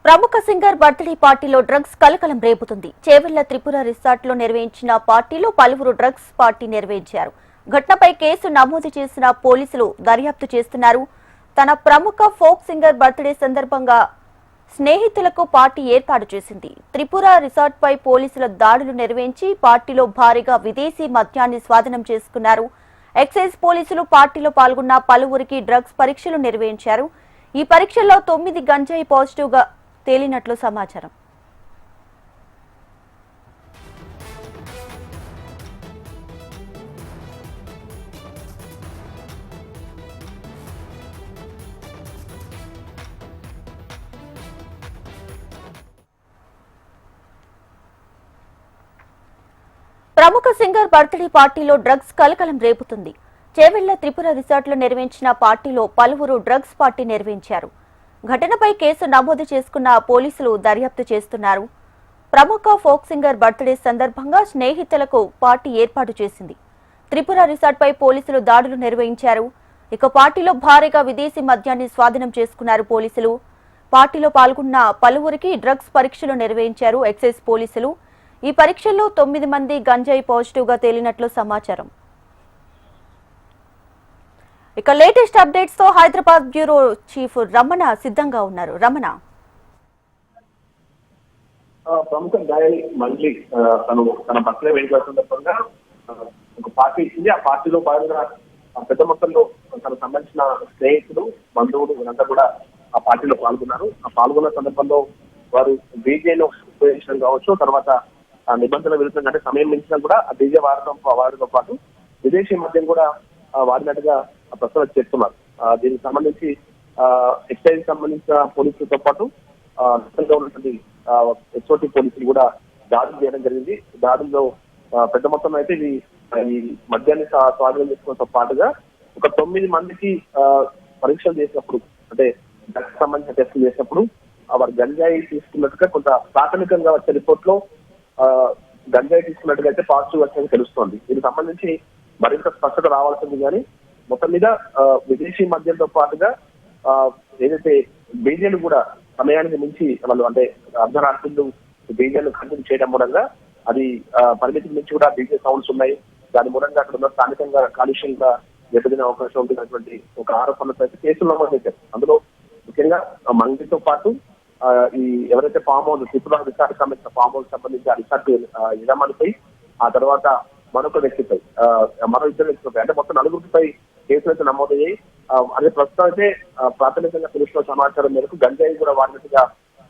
ప్రముఖ singer birthday పార్టీలో drugs కలకలం రేపుతుంది. చేవెళ్ల త్రిపుర రిసార్ట్ లో నిర్వహించిన పార్టీలో పలువురు డ్రగ్స్ పార్టీ నిర్వహించారు. ఘటనపై కేసు నమోదు చేసిన పోలీసులు దర్యాప్తు చేస్తున్నారు. తన ప్రముఖ ఫోక్ సింగర్ బర్త్డే సందర్భంగా స్నేహితులకు పార్టీ ఏర్పాటు చేసింది. త్రిపుర రిసార్ట్ పై పోలీసుల దాడులు నిర్వహించి పార్టీలో భారీగా విదేశీ మద్యాన్ని స్వాధీనం చేసుకున్నారు. ఎక్సైజ్ పోలీసులు పార్టీలో పాల్గొన్న పలువురికి డ్రగ్స్ పరీక్షలు నిర్వహించారు. ఈ పరీక్షల్లో 9 గంజాయి పాజిటివ్ గా తేలినట్లు సమాచారం. ప్రముఖ సింగర్ బర్త్డే పార్టీలో డ్రగ్స్ కలకలం రేపుతుంది. చేవెళ్ల త్రిపుర రిసార్ట్ లో నిర్వహించిన పార్టీలో పలువురు డ్రగ్స్ పార్టీ నిర్వహించారు. ఘటనపై కేసు నమోదు చేసుకున్న పోలీసులు దర్యాప్తు చేస్తున్నారు. ప్రముఖ ఫోక్ సింగర్ బర్త్డే సందర్భంగా స్నేహితులకు పార్టీ ఏర్పాటు చేసింది. త్రిపుర రిసార్ట్ పై పోలీసులు దాడులు నిర్వహించారు. ఇక పార్టీలో భారీగా విదేశీ మద్యాన్ని స్వాధీనం చేసుకున్నారు పోలీసులు. పార్టీలో పాల్గొన్న పలువురికి డ్రగ్స్ పరీక్షలు నిర్వహించారు ఎక్సైజ్ పోలీసులు. ఈ పరీక్షల్లో 9 మంది గంజాయి పాజిటివ్ గా తేలినట్లు సమాచారం. ఇక లేటెస్ట్ అప్డేట్స్ తో హైదరాబాద్ బ్యూరో చీఫ్ రమణ సిద్ధంగా ఉన్నారు. రమణ, ప్రముఖ గాయని మంగ్లీ తన బర్త్డే వేడుకల సందర్భంగా ఒక పార్టీ ఇచ్చింది. ఆ పార్టీలో భాగంగా పెద్ద మొత్తంలో తనకు సంబంధించిన స్నేహితులు, బంధువులు వీరంతా కూడా ఆ పార్టీలో పాల్గొన్నారు. ఆ పాల్గొన్న సందర్భంలో వారు డీజేను ఉపయోగించడం కావచ్చు, తర్వాత ఆ నిబంధనల విరుద్ధంగా అంటే సమయం మించినా కూడా ఆ డీజే వారితో పాటు విదేశీ మద్యం కూడా వాడినట్టుగా ప్రస్తుతం చేస్తున్నారు. దీనికి సంబంధించి ఎక్సైజ్ సంబంధించిన పోలీసులతో పాటు ఉన్నటువంటి ఎస్ఓటీ పోలీసులు కూడా దాడులు చేయడం జరిగింది. దాడుల్లో పెద్ద మొత్తంలో అయితే ఈ మద్యాన్ని స్వాధీనం చేసుకోవడంతో పాటుగా ఒక 9 మందికి పరీక్షలు చేసినప్పుడు అంటే డ్రగ్స్ సంబంధించిన టెస్టులు చేసినప్పుడు వారు గంజాయి తీసుకున్నట్టుగా కొంత ప్రాథమికంగా వచ్చే రిపోర్ట్ లో గంజాయి తీసుకున్నట్టుగా అయితే పాజిటివ్ వచ్చేది తెలుస్తోంది. దీనికి సంబంధించి మరింత స్పష్టత రావాల్సింది. కానీ మొత్తం మీద విదేశీ మద్యంతో పాటుగా ఏదైతే డీజేలు కూడా సమయానికి మించి వాళ్ళు అంటే అర్ధరాత్రులు డీజేలు కంటిన్యూ చేయడం మూలంగా అది పరిమితికి మించి కూడా డీజే సౌండ్స్ ఉన్నాయి. దాని మూలంగా అక్కడ ఉన్న స్థానికంగా కాలుష్యంగా దెబ్బతినే అవకాశం ఉంటున్నటువంటి ఒక ఆరోపణలతో అయితే కేసులు నమోదు చేశారు. అందులో ముఖ్యంగా మంగ్లీతో పాటు ఈ ఎవరైతే ఫామ్ హౌస్ త్రిపుర రిసార్ట్ సంబంధించిన ఫామ్ హౌస్ సంబంధించి ఆ రిసార్ట్ యజమానిపై, ఆ తర్వాత మరో 2 వ్యక్తులపై అంటే మొత్తం 4 కేసులు అయితే నమోదయ్యాయి. అదే ప్రస్తుతం అయితే ప్రాథమికంగా తెలుస్తున్న సమాచారం మేరకు గంజాయి కూడా వాడినట్టుగా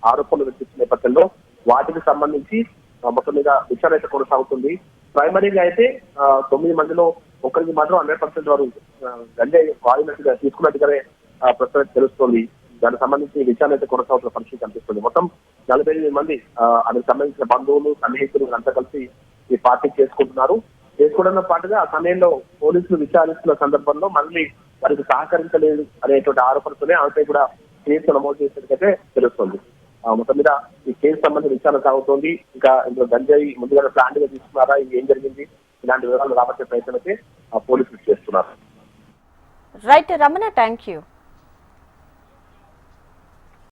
ఆరోపణలు వ్యక్తిస్తున్న నేపథ్యంలో వాటికి సంబంధించి మొత్తం మీద విచారణ అయితే కొనసాగుతుంది. ప్రైమరీగా అయితే 9 మందిలో ఒకరికి మాత్రం 100% వారు గంజాయి వాడినట్టుగా తీసుకున్నట్టుగానే ప్రస్తుతం తెలుస్తోంది. దానికి సంబంధించి విచారణ అయితే కొనసాగుతున్న పరిస్థితి కనిపిస్తుంది. మొత్తం 48 మంది అందుకు సంబంధించిన బంధువులు, సన్నిహితులు అంతా కలిసి ఈ పార్టీ చేసుకోవడంతో పాటుగా ఆ సమయంలో పోలీసులు విచారిస్తున్న సందర్భంలో మళ్ళీ వారికి సహకరించలేదు అనేటువంటి ఆరోపణతోనే ఆమెపై కూడా కేసు నమోదు చేసినట్టుగా తెలుస్తోంది. మొత్తం మీద ఈ కేసు సంబంధించిన విచారణ సాగుతోంది. ఇంకా ఇందులో గంజాయి ముందుగా ప్లాంట్ గా తీసుకున్నారా, ఇది ఏం జరిగింది, ఇలాంటి వివరాలు రాబట్టే ప్రయత్నం అయితే పోలీసులు చేస్తున్నారు. Right Ramana, thank you.